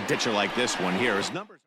Ditcher like this one here. His numbers.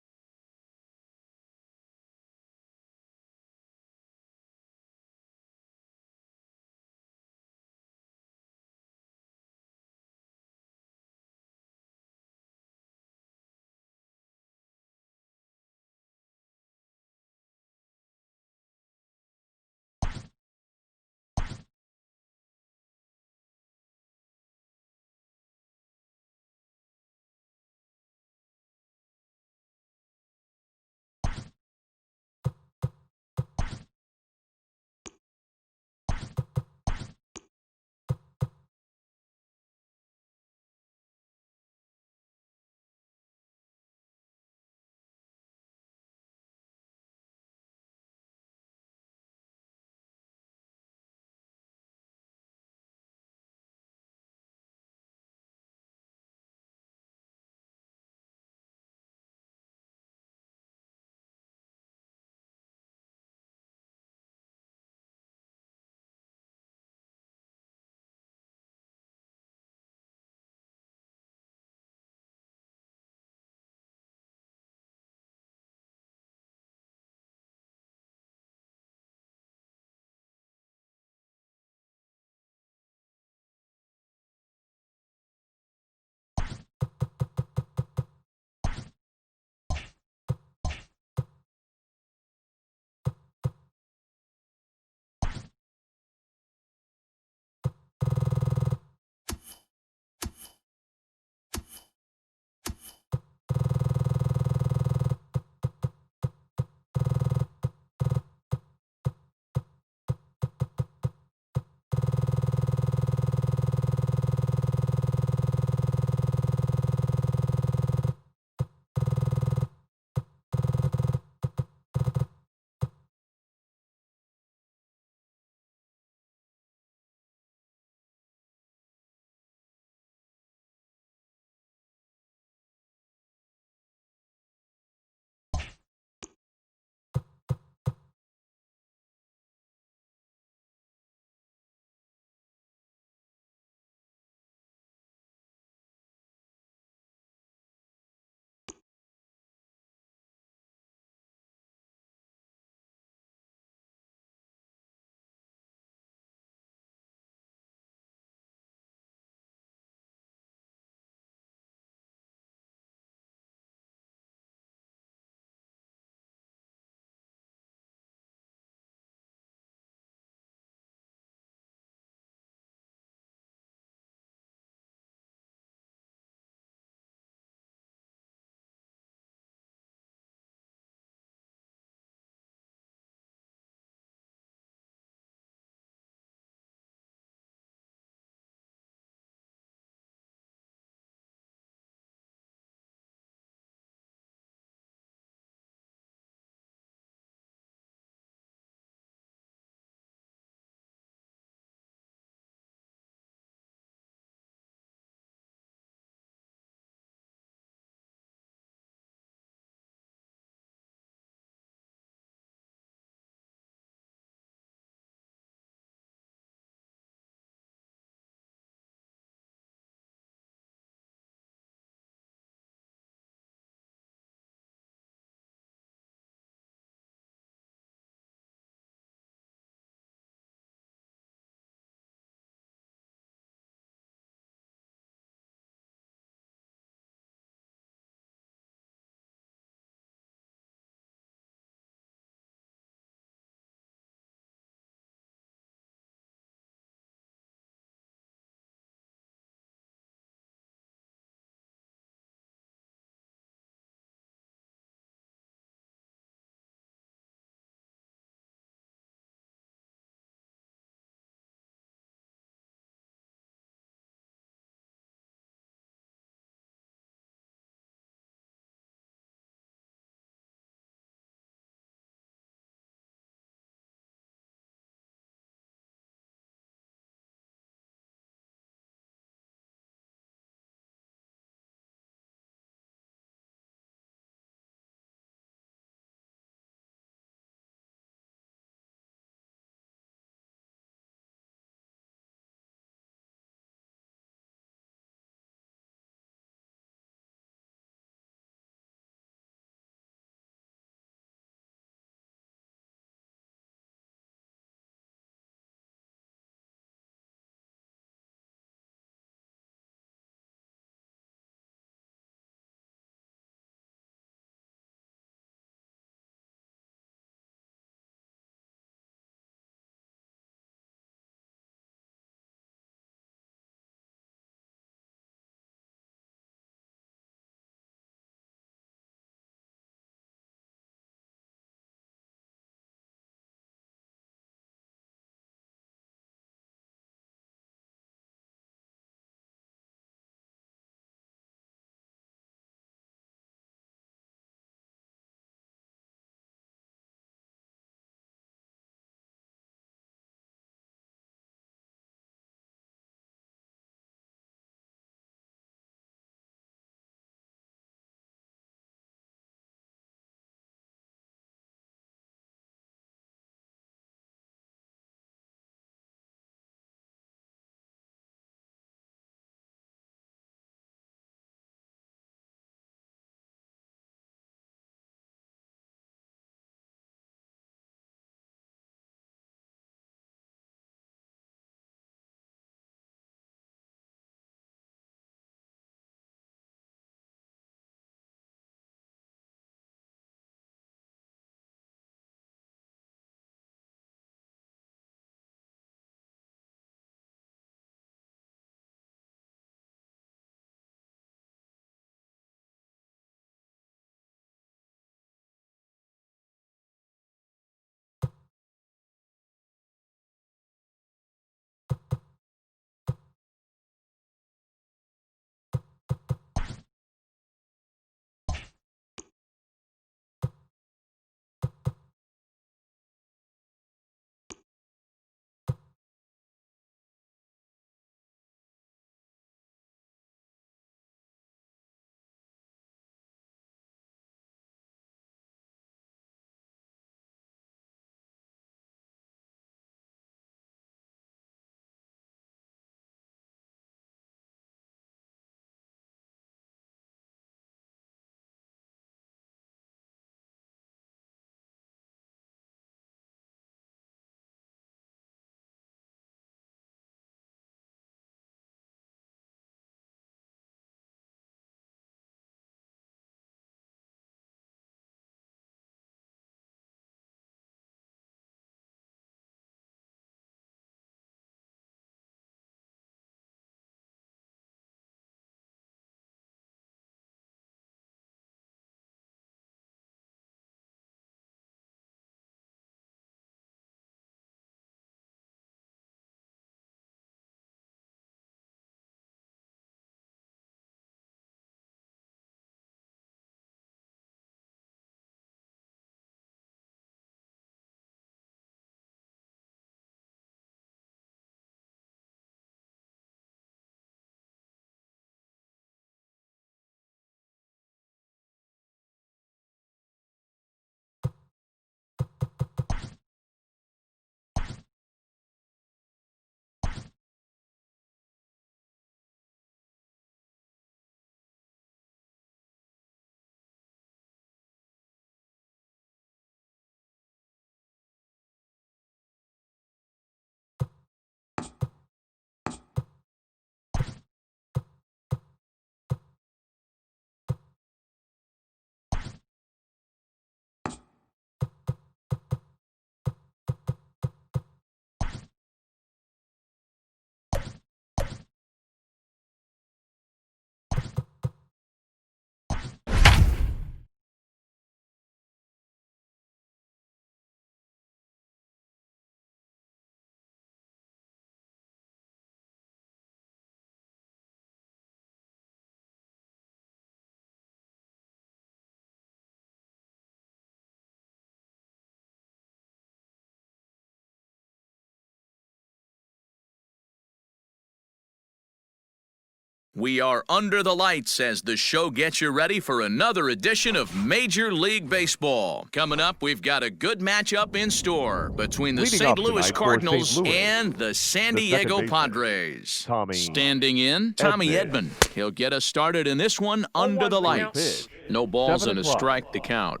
We are under the lights as the show gets you ready for another edition of Major League Baseball. Coming up, we've got a good matchup in store between the St. Louis Cardinals and the San Diego Padres. Standing in, Tommy Edman. He'll get us started in this one under the lights. No balls and a strike to count.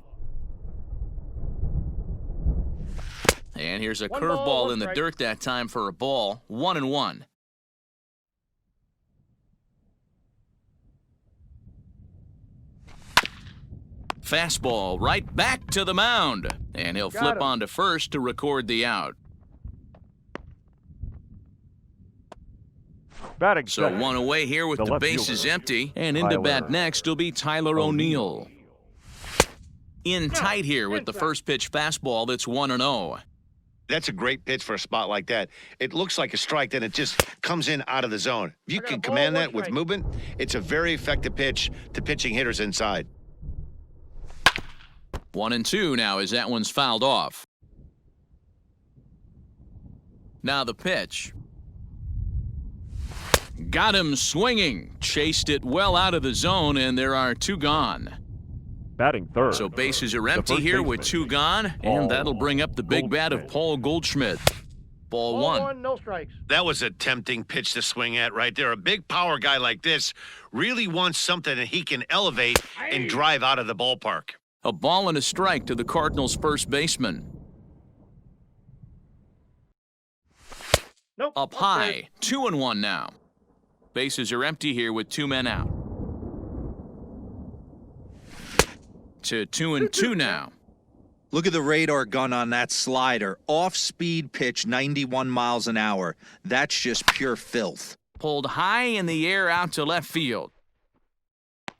And here's a curveball in the dirt that time for a ball. 1-1. Fastball right back to the mound. And he'll flip on to first to record the out. So one away here with the bases empty. And into bat next will be Tyler O'Neill. In tight here with the first pitch fastball that's 1-0. That's a great pitch for a spot like that. It looks like a strike, then it just comes in out of the zone. If you can command that with movement, it's a very effective pitch to pitching hitters inside. 1-2 now as that one's fouled off. Now the pitch. Got him swinging. Chased it well out of the zone, and there are two gone. Batting third. So bases are empty here with two gone, and that'll bring up the big bat of Paul Goldschmidt. Ball one. No strikes. That was a tempting pitch to swing at right there. A big power guy like this really wants something that he can elevate and drive out of the ballpark. A ball and a strike to the Cardinals' first baseman. Nope. Up high, 2-1 now. Bases are empty here with two men out. To 2-2 now. Look at the radar gun on that slider. Off-speed pitch, 91 miles an hour. That's just pure filth. Pulled high in the air out to left field.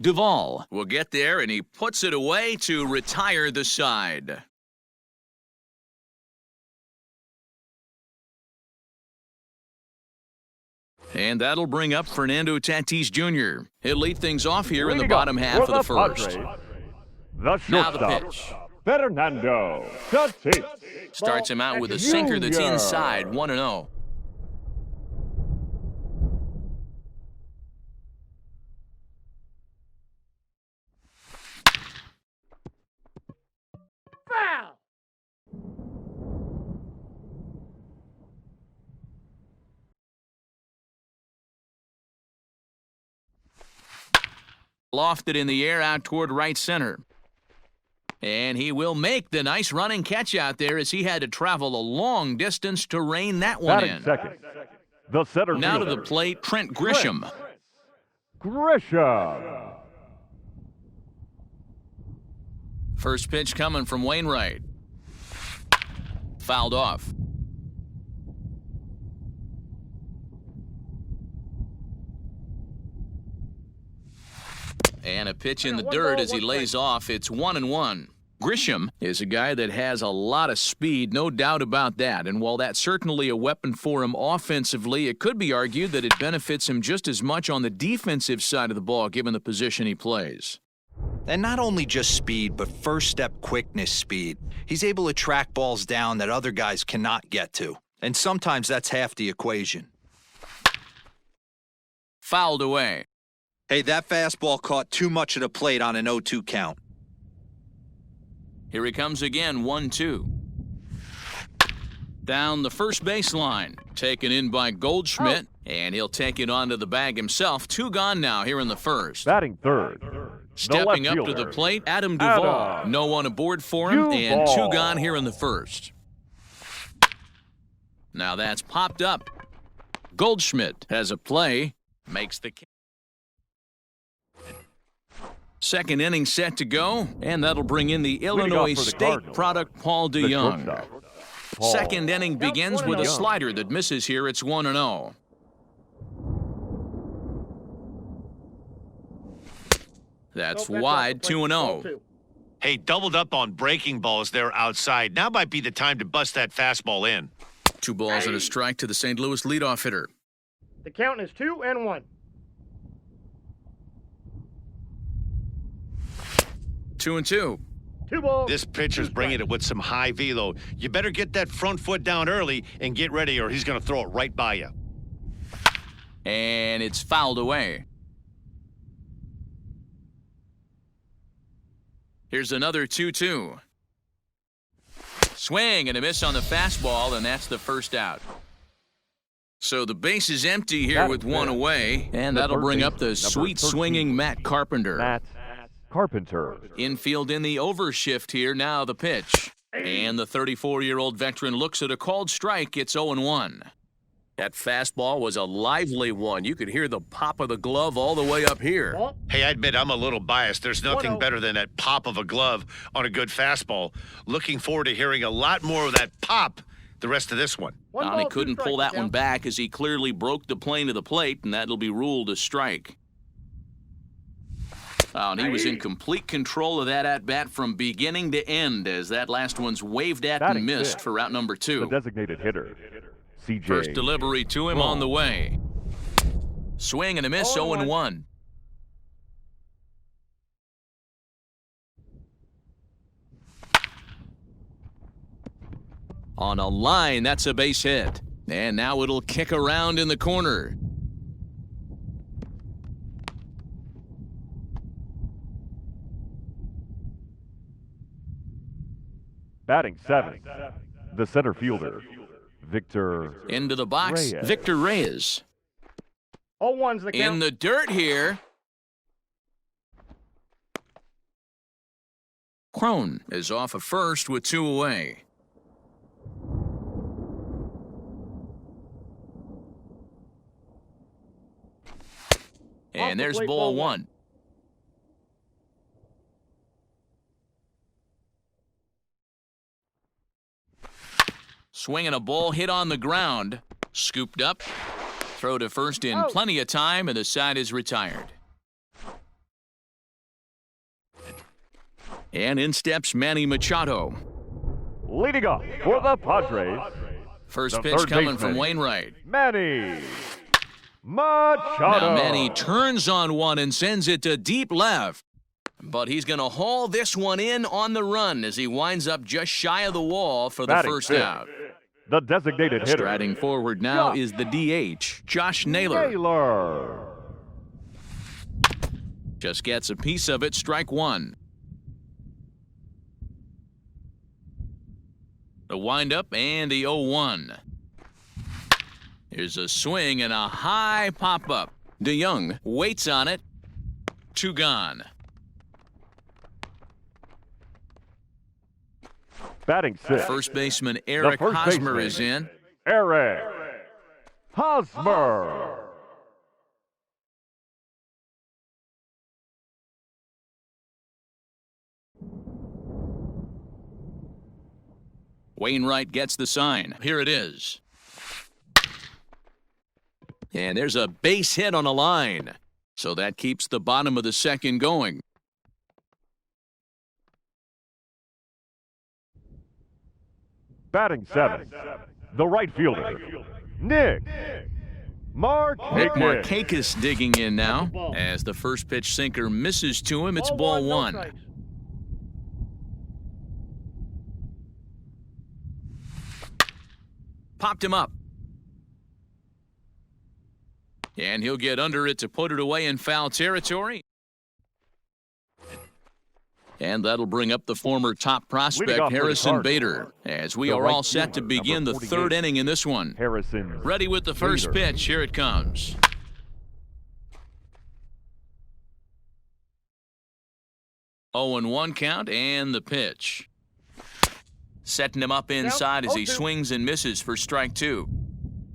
Duvall will get there, and he puts it away to retire the side. And that'll bring up Fernando Tatis Jr. He'll lead things off here in the bottom half of the first. Now the pitch. Fernando Tatis. Starts him out with a sinker that's inside, 1-0. Foul. Lofted in the air out toward right center. And he will make the nice running catch out there as he had to travel a long distance to rein that one in. Second. The center now fielder. to the plate, Trent Grisham. Grisham. First pitch coming from Wainwright. Fouled off. And a pitch in the dirt as he lays off. It's 1-1. Grisham is a guy that has a lot of speed, no doubt about that. And while that's certainly a weapon for him offensively, it could be argued that it benefits him just as much on the defensive side of the ball, given the position he plays. And not only just speed, but first-step quickness speed. He's able to track balls down that other guys cannot get to. And sometimes that's half the equation. Fouled away. Hey, that fastball caught too much of the plate on an 0-2 count. Here he comes again, 1-2. Down the first baseline, taken in by Goldschmidt, and he'll take it onto the bag himself. Two gone now here in the first. Batting third. Stepping up to the plate, Adam Duvall. No one aboard for him, and two gone here in the first. Now that's popped up. Goldschmidt has a play, makes the catch. Second inning set to go, and that'll bring in the Illinois State product, Paul DeYoung. Second inning begins with a slider that misses here. It's 1-0. That's wide, 2-0. Hey, doubled up on breaking balls there outside. Now might be the time to bust that fastball in. Two balls and a strike to the St. Louis leadoff hitter. The count is 2-1. 2-2. 2 balls. This pitcher's bringing it with some high velo. You better get that front foot down early and get ready, or he's going to throw it right by you. And it's fouled away. Here's another 2-2. Swing and a miss on the fastball, and that's the first out. So the base is empty here with one away, and that'll bring up the sweet-swinging Matt Carpenter. Matt Carpenter. Infield in the overshift here, now the pitch. And the 34-year-old veteran looks at a called strike. It's 0-1. That fastball was a lively one. You could hear the pop of the glove all the way up here. Hey, I admit I'm a little biased. There's nothing better than that pop of a glove on a good fastball. Looking forward to hearing a lot more of that pop the rest of this one. He couldn't pull that one back as he clearly broke the plane of the plate, and that'll be ruled a strike. And he was in complete control of that at-bat from beginning to end as that last one's waved at and missed for route number 2. The designated hitter, CJ. First delivery to him on the way. Swing and a miss, 0-1. On a line, that's a base hit. And now it'll kick around in the corner. Batting 7th, the center fielder, Victor. Into the box, Reyes. Victor Reyes. 0-1's the count. In the dirt here. Crone is off of first with 2 away. And there's ball 1. Swinging a ball hit on the ground. Scooped up. Throw to first in plenty of time, and the side is retired. And in steps Manny Machado. Leading off for the Padres, First the pitch third coming baseman, from Wainwright. Manny Machado. Now Manny turns on one and sends it to deep left. But he's going to haul this one in on the run as he winds up just shy of the wall for the Batting first fifth, out. the designated hitter, Striding forward now is the DH, Josh Naylor. Naylor. Just gets a piece of it, strike 1. The windup and the 0-1. Here's a swing and a high pop-up. DeYoung waits on it. 2 gone. Batting 6th, First baseman Eric first Hosmer baseman. is in. Eric Hosmer. Wainwright gets the sign. Here it is. And there's a base hit on a line. So that keeps the bottom of the second going. Batting 7th, the right fielder, Nick Markakis. Nick Markakis digging in now. As the first pitch sinker misses to him, it's ball 1. strikes. Popped him up. And he'll get under it to put it away in foul territory. And that'll bring up the former top Leading prospect, off for the Harrison Cardinals, Bader, as we the are right all set to fielder, begin the number third 48. inning in this one. Harrison. Ready with the first Bader. pitch. Here it comes. Oh, and 1 count, and the pitch. Setting him up inside as he 0-2. swings and misses for strike 2.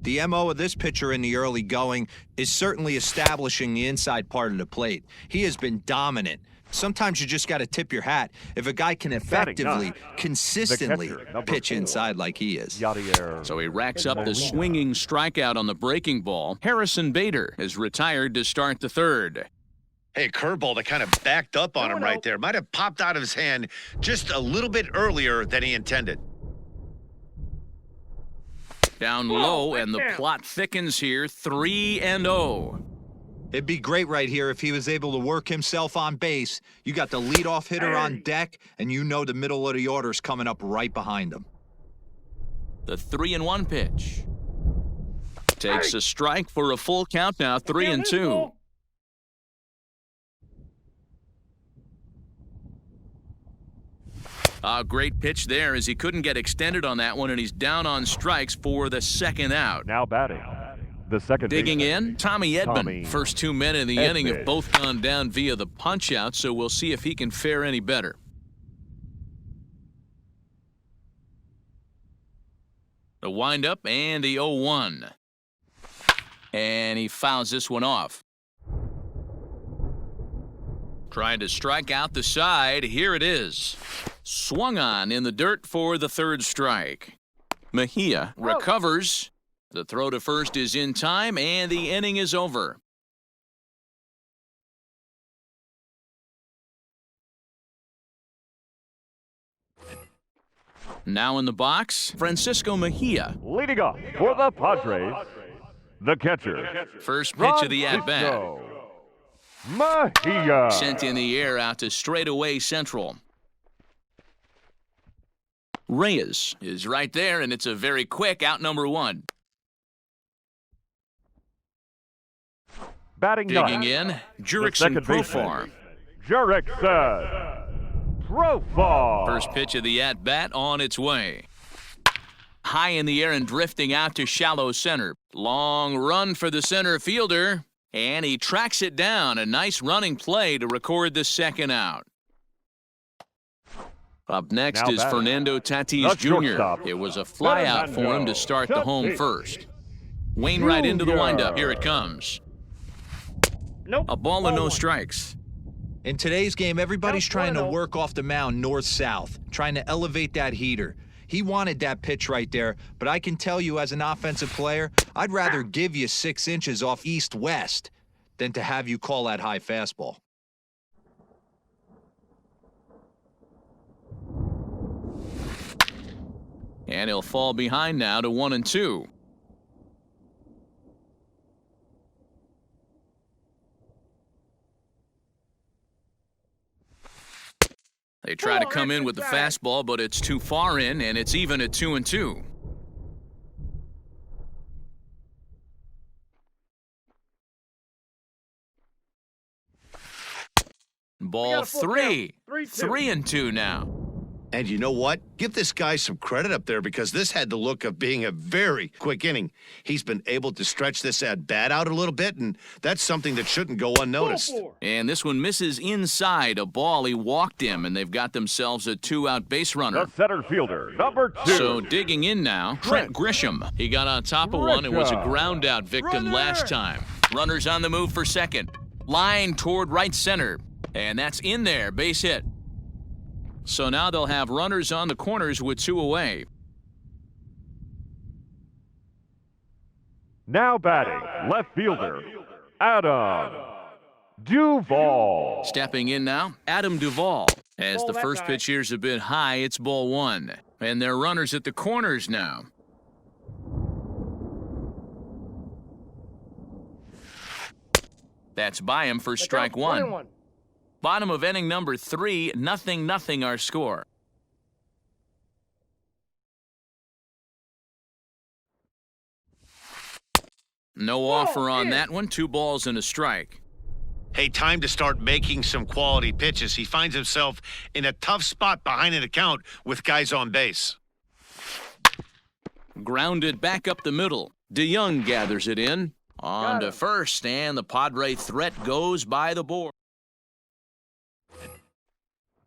The MO of this pitcher in the early going is certainly establishing the inside part of the plate. He has been dominant. Sometimes you just got to tip your hat if a guy can effectively, consistently The catcher, number pitch 4. inside like he is. Yadier. So he racks up the swinging strikeout on the breaking ball. Harrison Bader is retired to start the third. Hey, curveball that kind of backed up on him right there. Might have popped out of his hand just a little bit earlier than he intended. Down low, and the plot thickens here, 3-0. It'd be great right here if he was able to work himself on base. You got the leadoff hitter on deck, and you know the middle of the order's coming up right behind him. The 3-1 pitch. Takes a strike for a full count now, 3-2. A great pitch there as he couldn't get extended on that one, and he's down on strikes for the second out. Now batting, the second Digging baseman, in, Tommy Edman. Tommy First 2 men in the inning have both gone down via the punch-out, so we'll see if he can fare any better. The windup and the 0-1. And he fouls this one off. Trying to strike out the side. Here it is. Swung on in the dirt for the third strike. Mejia recovers. The throw to first is in time, and the inning is over. Now in the box, Francisco Mejia. leading off for the Padres, the catcher, First pitch of the at-bat. Francisco Mejia. Sent in the air out to straightaway central. Reyes is right there, and it's a very quick out number 1. Batting Digging ninth, in, the Jurickson second Profar. baseman, Jurickson Profar. First pitch of the at-bat on its way. High in the air and drifting out to shallow center. Long run for the center fielder, and he tracks it down. A nice running play to record the second out. Up next Now is batting, Fernando Tatis the Jr. shortstop, It was a flyout for him to start the home first. Wainwright into the windup. Here it comes. Nope. A ball and no strikes. In today's game, everybody's Nope, trying to 1-0. work off the mound north-south, trying to elevate that heater. He wanted that pitch right there, but I can tell you as an offensive player, I'd rather give you 6 inches off east-west than to have you call that high fastball. And he'll fall behind now to 1-2. They try to come in with the fastball, but it's too far in, and it's even at 2-2. Ball full 3. count. 3-2. 3-2 now. And you know what? Give this guy some credit up there because this had the look of being a very quick inning. He's been able to stretch this at-bat out a little bit, and that's something that shouldn't go unnoticed. And this one misses inside a ball. He walked him, and they've got themselves a 2-out base runner. The center fielder, number 2. So digging in now, Trent Grisham. He got on top of one and was a ground-out victim last time. Runners on the move for second. Line toward right center. And that's in there, base hit. So now they'll have runners on the corners with 2 away. Now batting, left fielder, Adam Duvall. Stepping in now, Adam Duvall. As the first pitch here's a bit high, it's ball 1. And they're runners at the corners now. That's by him for strike 1. Bottom of inning number 3, 0-0 our score. No offer on that one, 2 balls and a strike. Hey, time to start making some quality pitches. He finds himself in a tough spot behind an account with guys on base. Grounded back up the middle. DeYoung gathers it in. On to first, and the Padre threat goes by the board.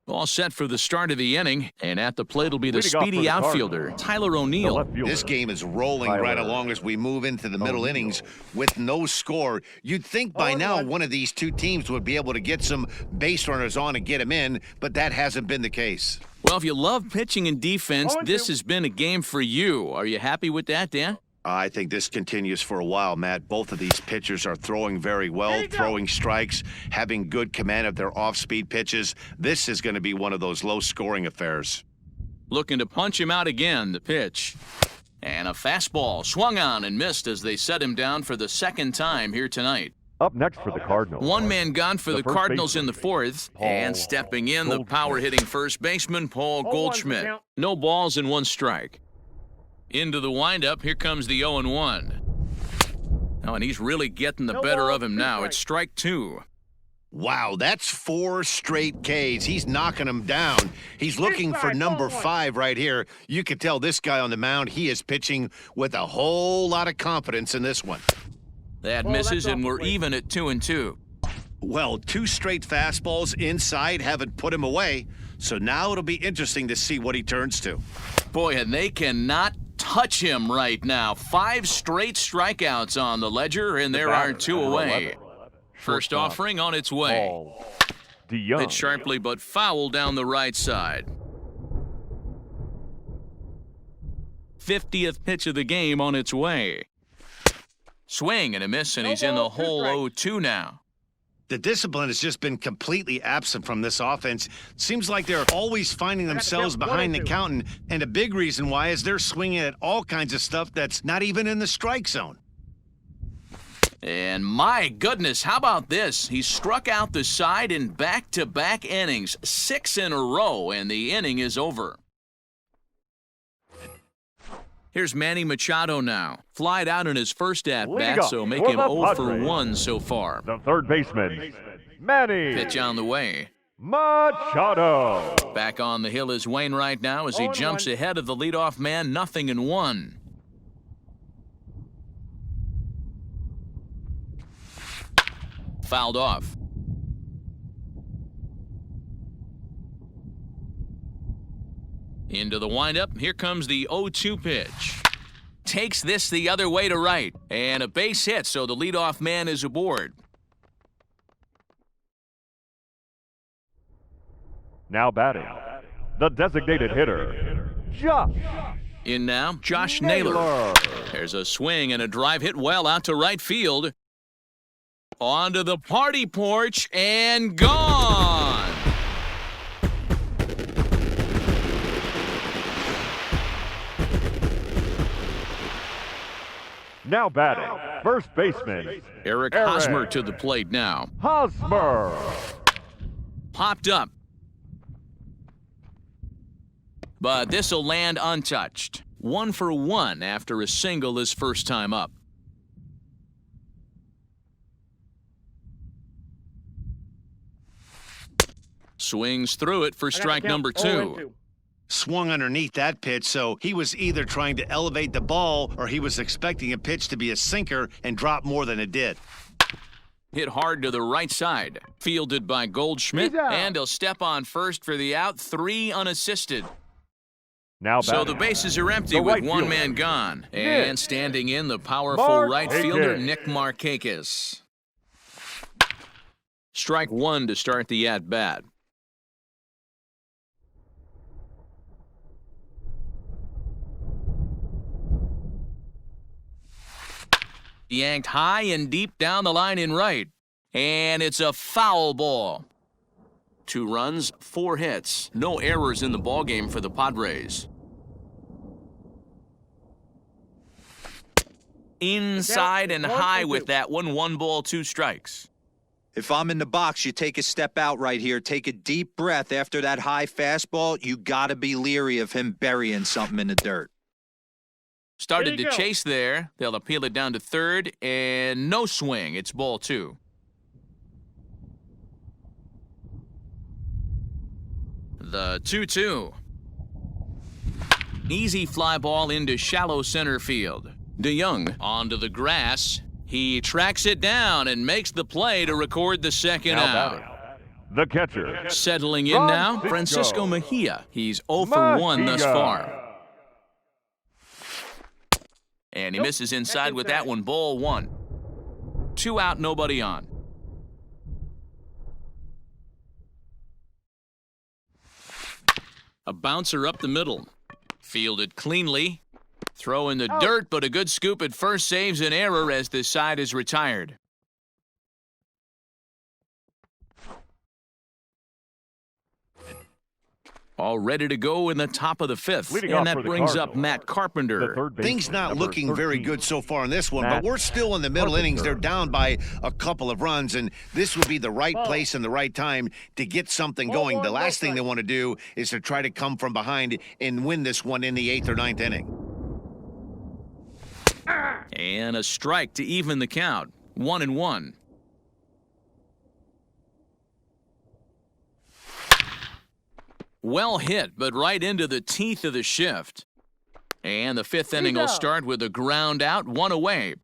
All set for the start of the inning, and at the plate will be the Leading off for speedy the outfielder, Cardinals, Tyler the O'Neill. left fielder, This game is rolling right Tyler along as we move into the middle O'Neill. innings with no score. You'd think by now one of these two teams would be able to get some base runners on and get them in, but that hasn't been the case. Well, if you love pitching and defense, this has been a game for you. Are you happy with that, Dan? I think this continues for a while, Matt. Both of these pitchers are throwing very well, throwing strikes, having good command of their off-speed pitches. This is going to be one of those low-scoring affairs. Looking to punch him out again, the pitch. And a fastball swung on and missed as they set him down for the second time here tonight. Up next for the Cardinals. One man gone for the first Cardinals in the baseman, 4th. And stepping in, the Goldschmidt. power-hitting first baseman, Paul Goldschmidt. No balls and 1 strike. Into the windup, here comes the 0-1. Oh, and he's really getting the better of him now. It's strike 2. Wow, that's 4 straight Ks. He's knocking them down. He's looking for number 5 right here. You can tell this guy on the mound, he is pitching with a whole lot of confidence in this one. That misses, and we're even at 2-2. Well, 2 straight fastballs inside haven't put him away, so now it'll be interesting to see what he turns to. Boy, and they cannot touch him right now. 5 straight strikeouts on the ledger, and there are 2 away. First offering on its way. Hit sharply but foul down the right side. 50th pitch of the game on its way. Swing and a miss, and he's in the hole 0-2 now. The discipline has just been completely absent from this offense. Seems like they're always finding themselves behind the count, and a big reason why is they're swinging at all kinds of stuff that's not even in the strike zone. And my goodness, how about this? He struck out the side in back-to-back innings, 6 in a row, and the inning is over. Here's Manny Machado now. Flied out in his first at-bat, so make him 0 for 1 so far. The third baseman, Manny. Pitch on the way. Machado. Back on the hill is Wainwright now as he jumps ahead of the leadoff man, 0-1. Fouled off. Into the windup. Here comes the 0-2 pitch. Takes this the other way to right. And a base hit, so the leadoff man is aboard. Now batting, the designated hitter, Josh. In now, Josh Naylor. There's a swing and a drive hit well out to right field. Onto the party porch and gone. Now batting, first baseman, Eric Hosmer to the plate now. Hosmer. Popped up. But this will land untouched. 1 for 1 after a single his first time up. Swings through it for strike number 2. Swung underneath that pitch, so he was either trying to elevate the ball or he was expecting a pitch to be a sinker and drop more than it did. Hit hard to the right side. Fielded by Goldschmidt, and he'll step on first for the out, 3 unassisted. Now so the bases are empty with one man gone. And standing in, the powerful right fielder, Nick Markakis. Strike 1 to start the at-bat. Yanked high and deep down the line in right. And it's a foul ball. 2 runs, 4 hits. No errors in the ballgame for the Padres. Inside and high with that one. 1 ball, 2 strikes. If I'm in the box, you take a step out right here. Take a deep breath after that high fastball. You got to be leery of him burying something in the dirt. Started to chase there. They'll appeal it down to third, and no swing. It's ball 2. The 2-2. Easy fly ball into shallow center field. DeYoung onto the grass. He tracks it down and makes the play to record the second out. The catcher. Settling in now, Francisco Mejia. He's 0 for 1 thus far. And he misses inside with that one, ball 1. 2 out, nobody on. A bouncer up the middle. Fielded cleanly. Throw in the dirt, but a good scoop at first saves an error as the side is retired. All ready to go in the top of the 5th. And that brings up Matt Carpenter. Things not looking very good so far in this one, but we're still in the middle innings. They're down by a couple of runs, and this would be the right place and the right time to get something going. The last thing they want to do is to try to come from behind and win this one in the 8th or 9th inning. And a strike to even the count. 1-1. Well hit, but right into the teeth of the shift. And the fifth inning will start with a ground out, one away.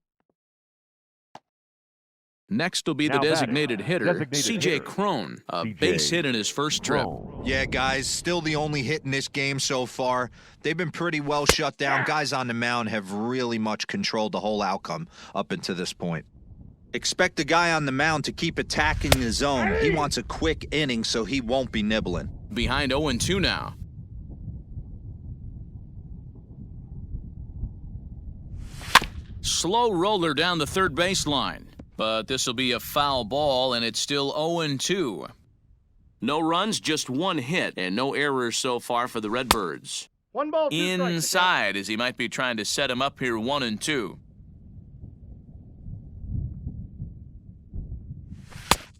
Next will be the designated hitter, C.J. Crone, a base hit in his first trip. Yeah, guys, still the only hit in this game so far. They've been pretty well shut down. Guys on the mound have really much controlled the whole outcome up until this point. Expect the guy on the mound to keep attacking the zone. He wants a quick inning, so he won't be nibbling. Behind 0-2 now. Slow roller down the third baseline. But this will be a foul ball, and it's still 0-2. No runs, just one hit, and no errors so far for the Redbirds. 1 ball, 2 strikes. Inside, as he might be trying to set him up here, 1-2.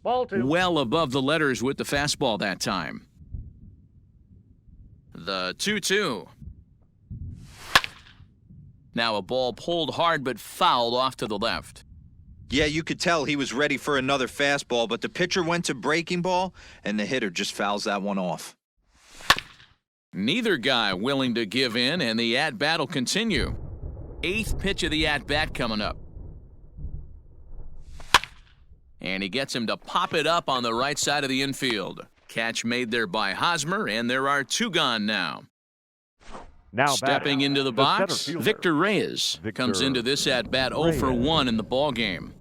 Ball 2. Well above the letters with the fastball that time. The 2-2. Now a ball pulled hard but fouled off to the left. Yeah, you could tell he was ready for another fastball, but the pitcher went to breaking ball, and the hitter just fouls that one off. Neither guy willing to give in, and the at-bat will continue. 8th pitch of the at-bat coming up. And he gets him to pop it up on the right side of the infield. Catch made there by Hosmer, and there are 2 gone now. Now stepping into the box, Victor Reyes comes into this at-bat 0 for 1 in the ball game.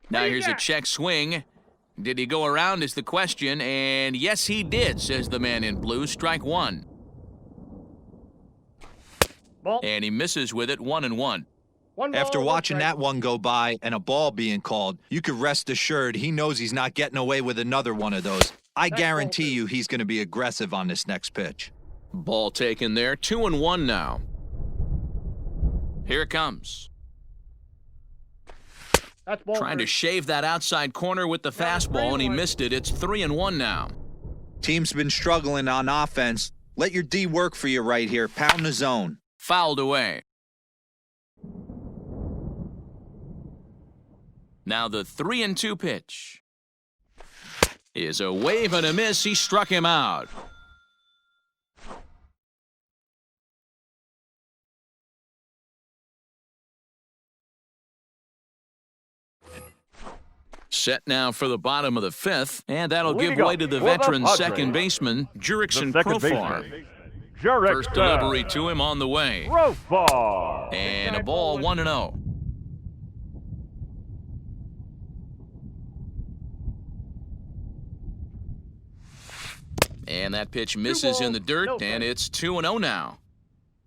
Now here's a check swing. Did he go around is the question, and yes he did, says the man in blue. Strike 1. Ball. And he misses with it, 1-1. After watching that one go by and a ball being called, you could rest assured he knows he's not getting away with another one of those. I guarantee you he's going to be aggressive on this next pitch. Ball taken there, 2-1 now. Here it comes. That's ball Trying 3. to shave that outside corner with the fastball, and he missed it. It's 3-1 now. Team's been struggling on offense. Let your D work for you right here. Pound the zone. Fouled away. Now the 3-2 pitch is a wave and a miss. He struck him out. Set now for the bottom of the 5th, and that'll give way to the veteran second baseman, Jurickson Profar. First delivery to him on the way. And a ball 1-0. And that pitch misses in the dirt, and it's 2-0 now.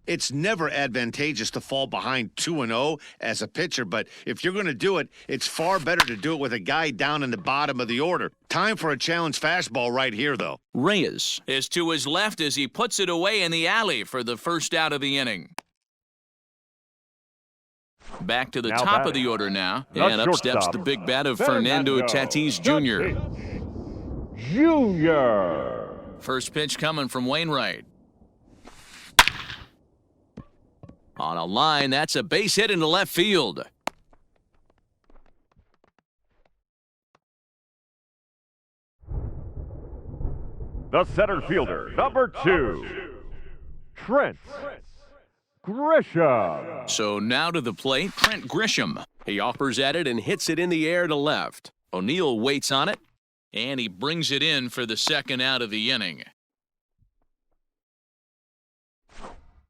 It's never advantageous to fall behind 2-0 as a pitcher, but if you're going to do it, it's far better to do it with a guy down in the bottom of the order. Time for a challenge fastball right here, though. Reyes is to his left as he puts it away in the alley for the first out of the inning. Back to the top of the order now, and up steps the big bat of Fernando Tatis Jr. First pitch coming from Wainwright. On a line, that's a base hit into left field. The center fielder, number 2, Trent Grisham. So now to the plate, Trent Grisham. He offers at it and hits it in the air to left. O'Neill waits on it. And he brings it in for the second out of the inning.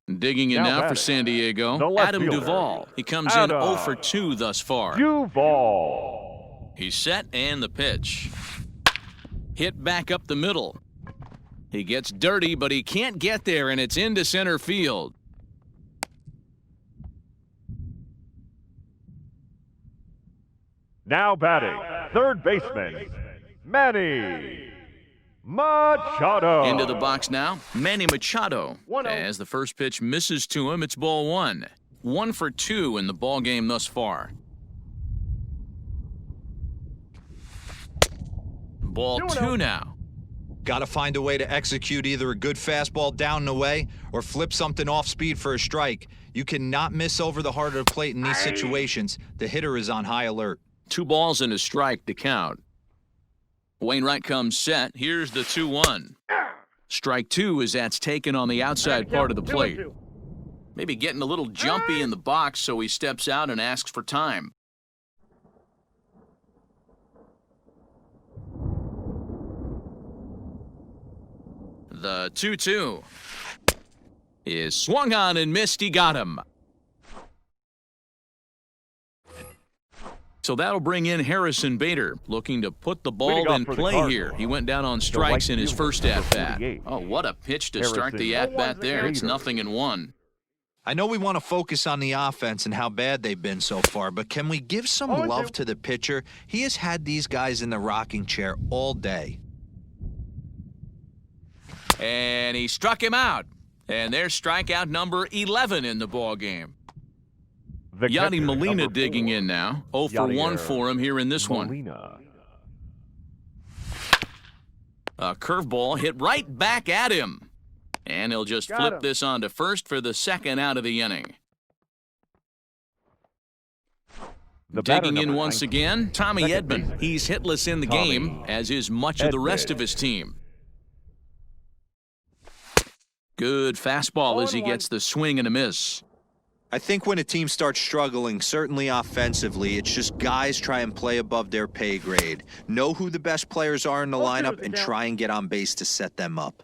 Digging in now for San Diego, Adam Duvall. He comes in 0 for 2 thus far. He's set, and the pitch. Hit back up the middle. He gets dirty, but he can't get there, and it's into center field. Now batting, third baseman, Manny Machado. Into the box now, Manny Machado. As the first pitch misses to him, it's ball 1. 1 for 2 in the ball game thus far. Ball 2 now. Got to find a way to execute either a good fastball down and away or flip something off speed for a strike. You cannot miss over the heart of the plate in these situations. The hitter is on high alert. 2 balls and a strike to count. Wainwright comes set. Here's the 2-1. Strike two as that's taken on the outside part of the plate. Maybe getting a little jumpy in the box, so he steps out and asks for time. The 2-2 is swung on and missed. He got him. So that'll bring in Harrison Bader, looking to put the ball in play here. He went down on strikes in his first at-bat. Oh, what a pitch to start the at-bat there. It's 0-1. I know we want to focus on the offense and how bad they've been so far, but can we give some love to the pitcher? He has had these guys in the rocking chair all day. And he struck him out. And there's strikeout number 11 in the ballgame. Yadi Molina digging in now. 0 for 1 for him here in this one. A curveball hit right back at him. And he'll just flip this on to first for the second out of the inning. Digging in once again, Tommy Edman. He's hitless in the game, as is much of the rest of his team. Good fastball as he gets the swing and a miss. I think when a team starts struggling, certainly offensively, it's just guys try and play above their pay grade. Know who the best players are in the lineup and try and get on base to set them up.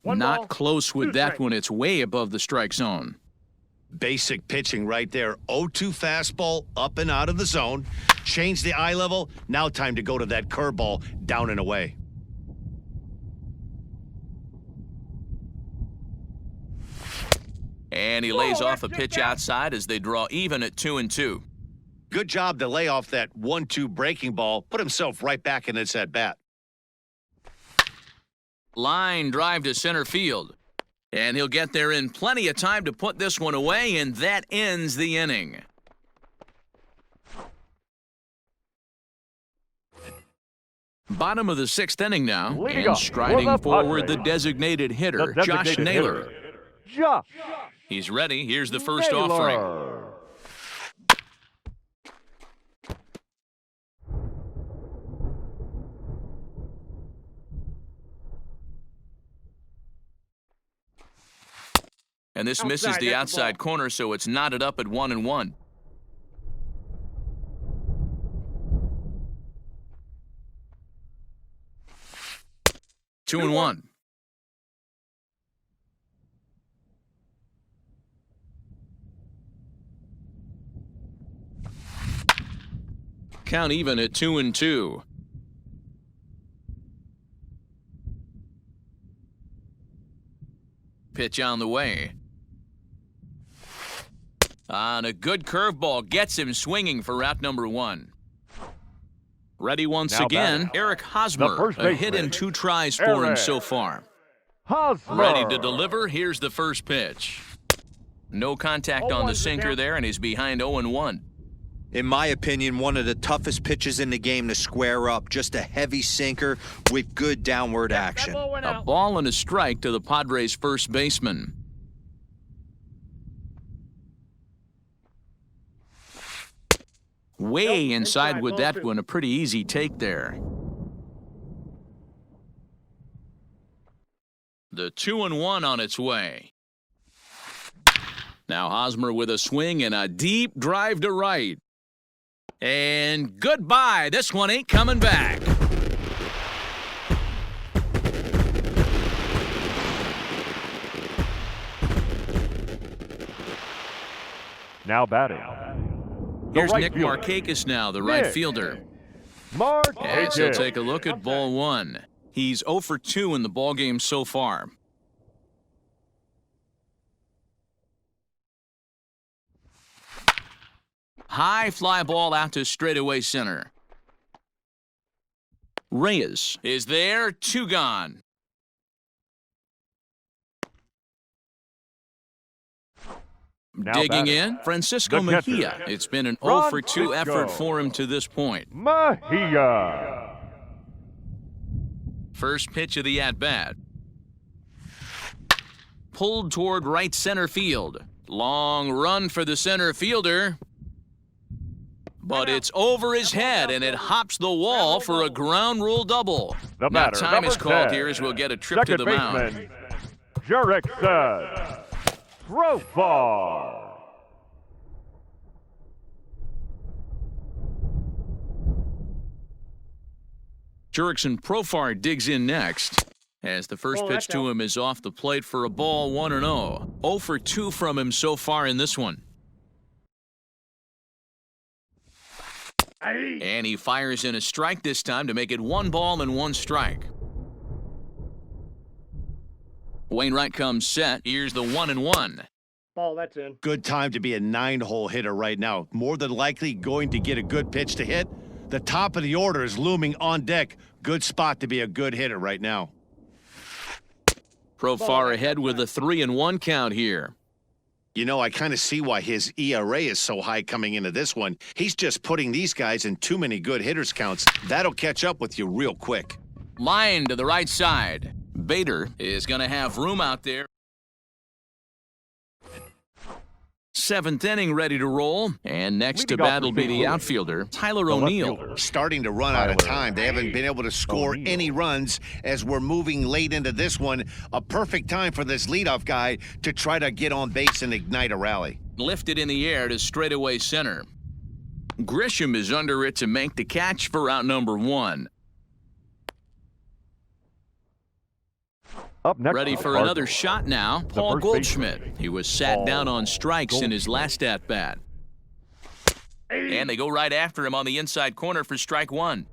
Not close with that one. It's way above the strike zone. Basic pitching right there. 0-2 fastball up and out of the zone. Change the eye level. Now time to go to that curveball down and away. And he lays off a pitch outside as they draw even at 2-2. Good job to lay off that 1-2 breaking ball. Put himself right back in this at-bat. Line drive to center field. And he'll get there in plenty of time to put this one away, and that ends the inning. Bottom of the sixth inning now, and striding forward the designated hitter, Josh Naylor. He's ready. Here's the first offering. And this misses the outside corner, so it's knotted up at 1-1. Two and one. Count even at 2-2. Pitch on the way. On a good curveball, gets him swinging for route number 1. Ready once again, Eric Hosmer. A hit in 2 tries for him so far. Ready to deliver. Here's the first pitch. No contact on the sinker there, and he's behind 0-1. In my opinion, one of the toughest pitches in the game to square up. Just a heavy sinker with good downward action. A ball and a strike to the Padres' first baseman. Way inside with that one. A pretty easy take there. The 2-1 on its way. Now Hosmer with a swing and a deep drive to right. And goodbye. This one ain't coming back. Now batting. Here's Nick Markakis now, the right fielder. As he'll take a look at ball 1. He's 0 for 2 in the ballgame so far. High fly ball out to straightaway center. Reyes is there, 2 gone. Digging in, Francisco Mejia. It's been an 0 for 2 effort for him to this point. Mejia. First pitch of the at-bat. Pulled toward right center field. Long run for the center fielder. but it's over his head, and it hops the wall for a ground rule double. The Now batter, time is number called 10, here as we'll get a trip to second the mound. baseman, Jurickson Profar. Jurickson Profar digs in next, as the first pitch to him is off the plate for a ball, 1-0. 0 for 2 from him so far in this one. And he fires in a strike this time to make it 1 ball and 1 strike. Wainwright comes set. Here's the 1-1. Ball, that's in. Good time to be a 9-hole hitter right now. More than likely going to get a good pitch to hit. The top of the order is looming on deck. Good spot to be a good hitter right now. Profar ahead with a 3-1 count here. You know, I kind of see why his ERA is so high coming into this one. He's just putting these guys in too many good hitters counts. That'll catch up with you real quick. Line to the right side. Bader is going to have room out there. 7th inning ready to roll. And next to bat will be the outfielder, Tyler O'Neill. Starting to run out of time. They haven't been able to score any runs as we're moving late into this one. A perfect time for this leadoff guy to try to get on base and ignite a rally. Lifted in the air to straightaway center. Grisham is under it to make the catch for out number 1. Up next, Ready for another shot now, Paul Goldschmidt. He was sat down on strikes in his last at-bat. And they go right after him on the inside corner for strike 1.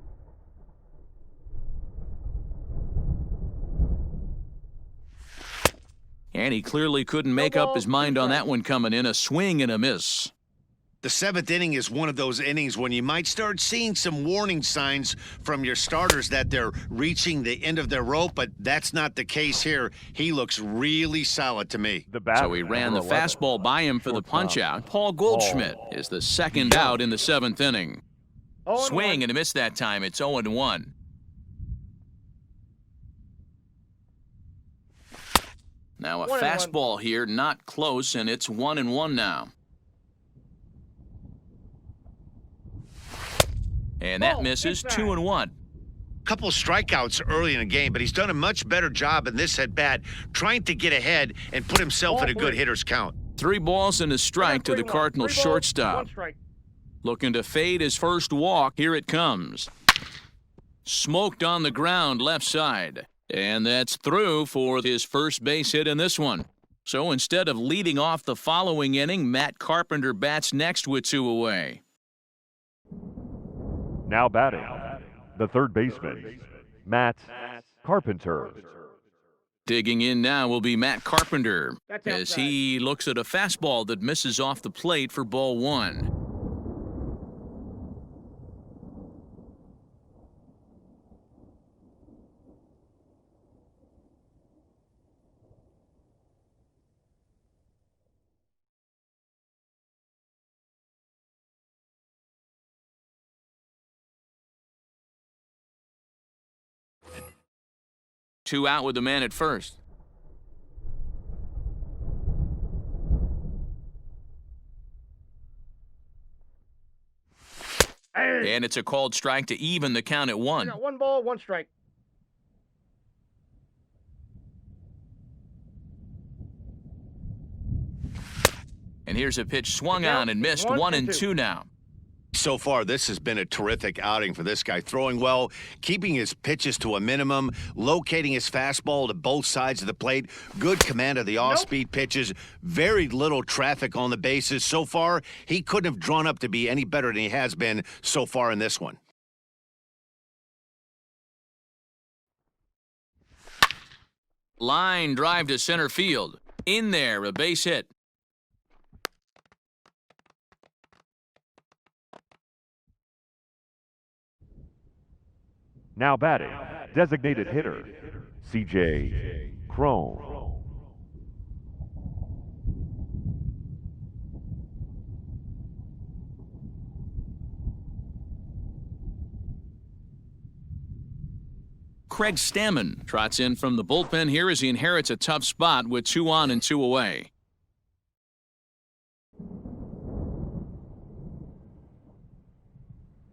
And he clearly couldn't make up his mind on that one coming in. A swing and a miss. The 7th inning is one of those innings when you might start seeing some warning signs from your starters that they're reaching the end of their rope, but that's not the case here. He looks really solid to me. So he ran the fastball by him for the punch-out. Paul Goldschmidt is the second out in the 7th inning. Swing and a miss that time. It's 0-1. Now a fastball here, not close, and it's 1-1 now. And that misses 2-1. Couple strikeouts early in the game, but he's done a much better job in this at-bat trying to get ahead and put himself in a good hitter's count. 3 balls and a strike to the Cardinals shortstop. Looking to fade his first walk. Here it comes. Smoked on the ground left side. And that's through for his first base hit in this one. So instead of leading off the following inning, Matt Carpenter bats next with 2 away. Now batting, the third baseman, Matt Carpenter. Digging in now will be Matt Carpenter as he looks at a fastball that misses off the plate for ball 1. Two out with the man at first. And it's a called strike to even the count at 1. 1 ball, 1 strike. And here's a pitch swung on and missed. 1-2 now. So far, this has been a terrific outing for this guy. Throwing well, keeping his pitches to a minimum, locating his fastball to both sides of the plate, good command of the off-speed pitches, very little traffic on the bases. So far, he couldn't have drawn up to be any better than he has been so far in this one. Line drive to center field. In there, a base hit. Now batting, designated hitter, C.J. Cron. Craig Stammen trots in from the bullpen here as he inherits a tough spot with 2 on and 2 away.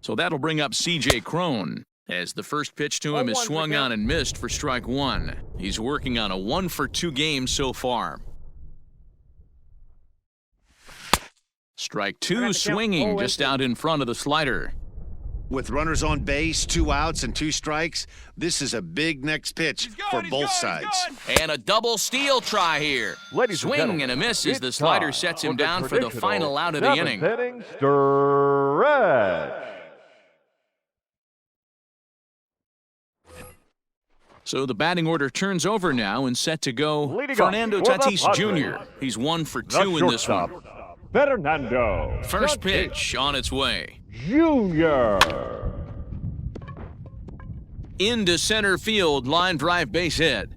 So that'll bring up C.J. Crone, as the first pitch to him is swung on and missed for strike one. He's working on a 1-for-2 game so far. Strike two, swinging just out in front of the slider. With runners on base, 2 outs and 2 strikes, this is a big next pitch for both sides. And a double steal try here. Swing and a miss as the slider sets him down for the final out of the inning. Inning stretch. So the batting order turns over now and set to go Leading Fernando off for the Tatis Padres. Jr. He's 1 for The 2 in this one. shortstop, Fernando First pitch on its way. Jr. Into center field, line drive base hit.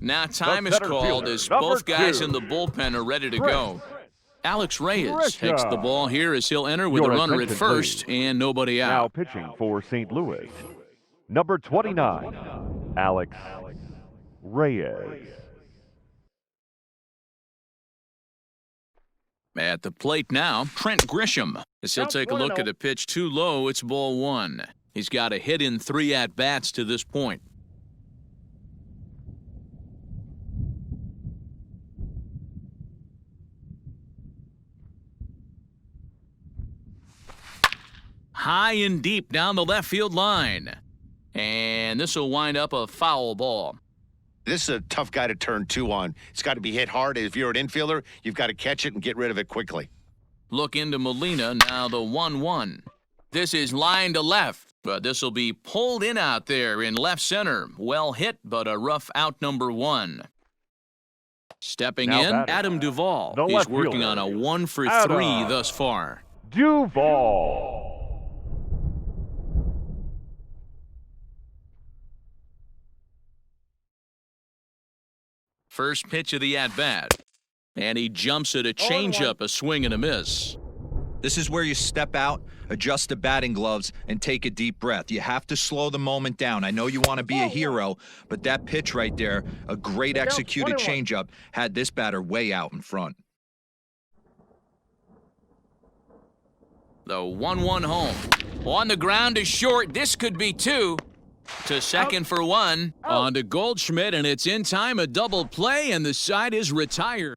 Now time is center called fielder, as number both guys 2. in the bullpen are ready to Chris. go. Alex Reyes Chris. takes the ball here as he'll enter with Your a runner at attention, first please. and nobody Now out. pitching for St. Louis, number 29, Alex Reyes. At the plate now, Trent Grisham, as he'll take a look at a pitch too low. It's ball 1. He's got a hit in 3 at-bats to this point. High and deep down the left field line. And this will wind up a foul ball. This is a tough guy to turn 2 on. It's got to be hit hard. If you're an infielder, you've got to catch it and get rid of it quickly. Look into Molina, now the 1-1. This is line to left, but this will be pulled in out there in left center. Well hit, but a rough out number 1. Stepping Now in, batting, Adam Duvall. the He's left working fielder, on a 1 for 3 Adam thus far. Duval. First pitch of the at-bat. And he jumps at a changeup, a swing and a miss. This is where you step out, adjust the batting gloves, and take a deep breath. You have to slow the moment down. I know you want to be a hero, but that pitch right there, a great executed changeup, had this batter way out in front. The 1-1 home. On the ground is short. This could be 2. To second for 1. On to Goldschmidt, and it's in time. A double play, and the side is retired.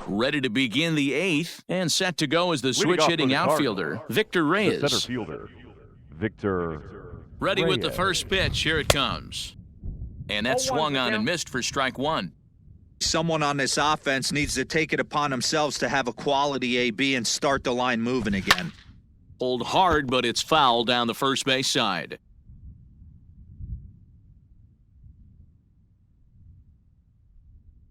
Ready to begin the 8th, and set to go as the switch-hitting outfielder, Victor The Reyes. center fielder, Victor Ready with the Reyes. first pitch. Here it comes. And that's swung on and missed for strike 1. Someone on this offense needs to take it upon themselves to have a quality AB and start the line moving again. Hold hard, but it's foul down the first base side.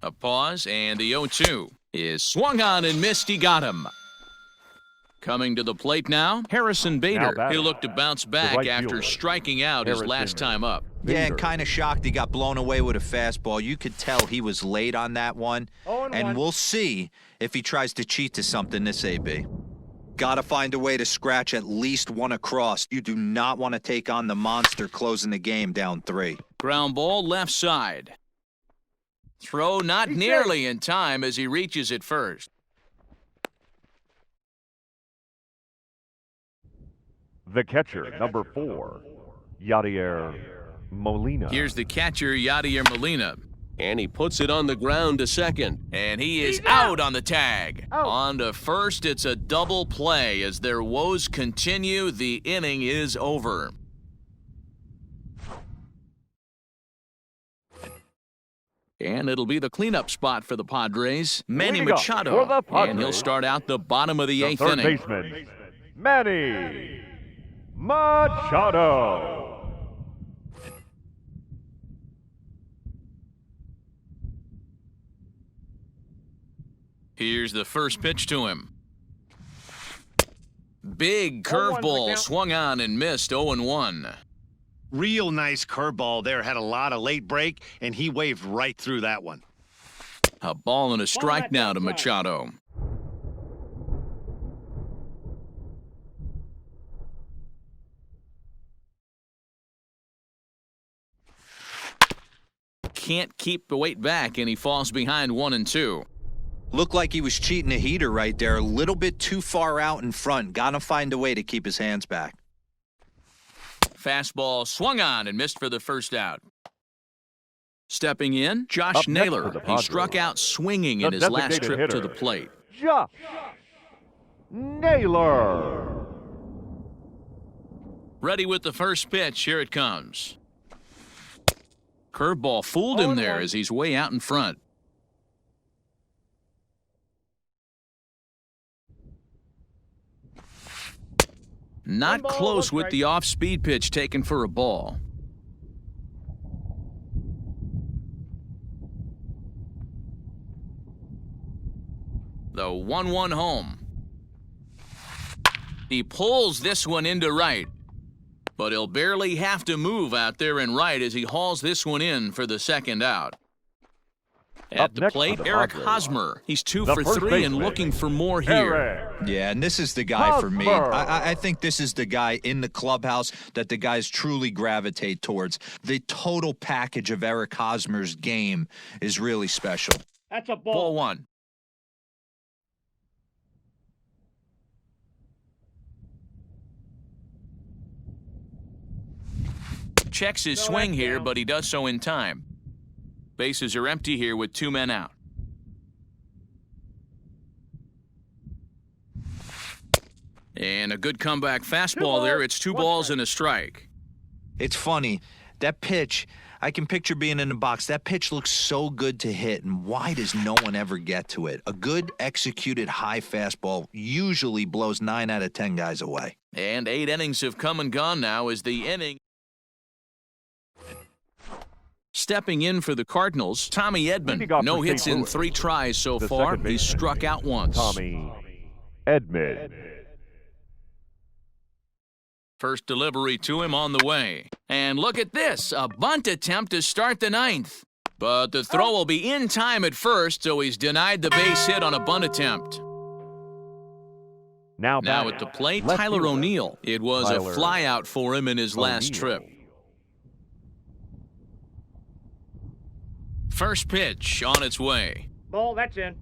A pause, and the 0-2 is swung on and missed. He got him. Coming to the plate now, Harrison Bader. batting, He'll look to bounce back right after fielder, striking out his last time up. Yeah, and Bader. kind of shocked he got blown away with a fastball. You could tell he was late on that one. 0-1. And we'll see if he tries to cheat to something this AB. Got to find a way to scratch at least 1 across. You do not want to take on the monster closing the game down 3. Ground ball left side. Throw not nearly in time as he reaches it first. The catcher, number 4, Yadier Molina. Here's the catcher, Yadier Molina. And he puts it on the ground to second. And he is out on the tag. On to first, it's a double play. As their woes continue, the inning is over. And it'll be the cleanup spot for the Padres, Manny Leading up Machado. for the Padres, And he'll start out the bottom of the the 8th third inning. baseman, Manny Machado. Here's the first pitch to him. Big 0-1 curveball count. swung on and missed. 0-1. Real nice curveball there. Had a lot of late break, and he waved right through that one. A ball and a strike now to Machado. can't keep the weight back, and he falls behind 1-2. Looked like he was cheating a heater right there. A little bit too far out in front. Got to find a way to keep his hands back. Fastball swung on and missed for the first out. Stepping in, Josh Naylor. He struck out swinging in his last trip to the plate. Josh Naylor. Ready with the first pitch. Here it comes. Curveball fooled him there as he's way out in front. Not close with the off-speed pitch taken for a ball. The 1-1 home. He pulls this one into right, but he'll barely have to move out there in right as he hauls this one in for the second out. At the plate, Eric Hosmer. He's 2 for 3 and looking for more here. Yeah, and this is the guy for me. I think this is the guy in the clubhouse that the guys truly gravitate towards. The total package of Eric Hosmer's game is really special. That's a ball. Ball 1. Checks his swing here, but he does so in time. Bases are empty here with 2 men out. And a good comeback fastball there. It's 2 balls and a strike. It's funny. That pitch, I can picture being in the box. That pitch looks so good to hit, and why does no one ever get to it? A good executed high fastball usually blows 9 out of 10 guys away. And 8 innings have come and gone now as the inning. Stepping in for the Cardinals, Tommy Edman. No hits in 3 tries so far. He's struck out once. Tommy Edman. First delivery to him on the way. And look at this, a bunt attempt to start the 9th. But the throw will be in time at first, so he's denied the base hit on a bunt attempt. Now at the plate, Tyler O'Neill. It was a flyout for him in his last trip. First pitch on its way. Ball, that's in.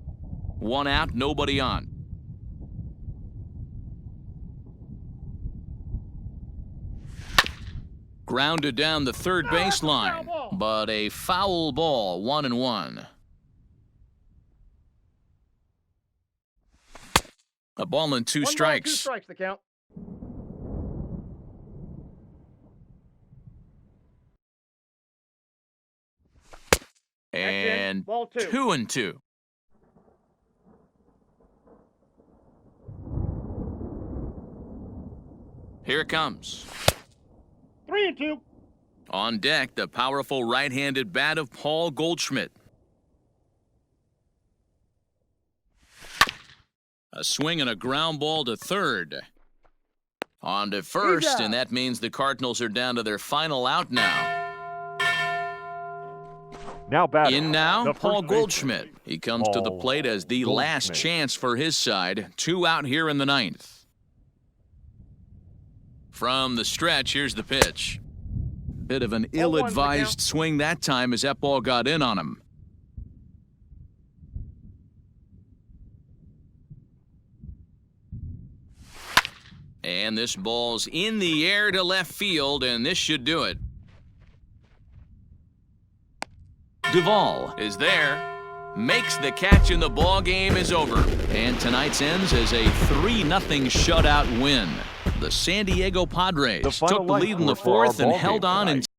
1 out, nobody on. Grounded down the third baseline, but a foul ball, 1-1. A ball and 2 strikes. 2 strikes the count. And ball 2. 2-2. Here it comes. 3-2. On deck, the powerful right-handed bat of Paul Goldschmidt. A swing and a ground ball to third. On to first, and that means the Cardinals are down to their final out now. Now batting. In now, Paul Goldschmidt. He comes to the plate as the last chance for his side. 2 out here in the 9th. From the stretch, here's the pitch. Bit of an ill-advised swing that time as that ball got in on him. And this ball's in the air to left field, and this should do it. Duvall is there, makes the catch, and the ball game is over. And tonight's ends as a 3-0 shutout win. The San Diego Padres took the lead in the 4th and held on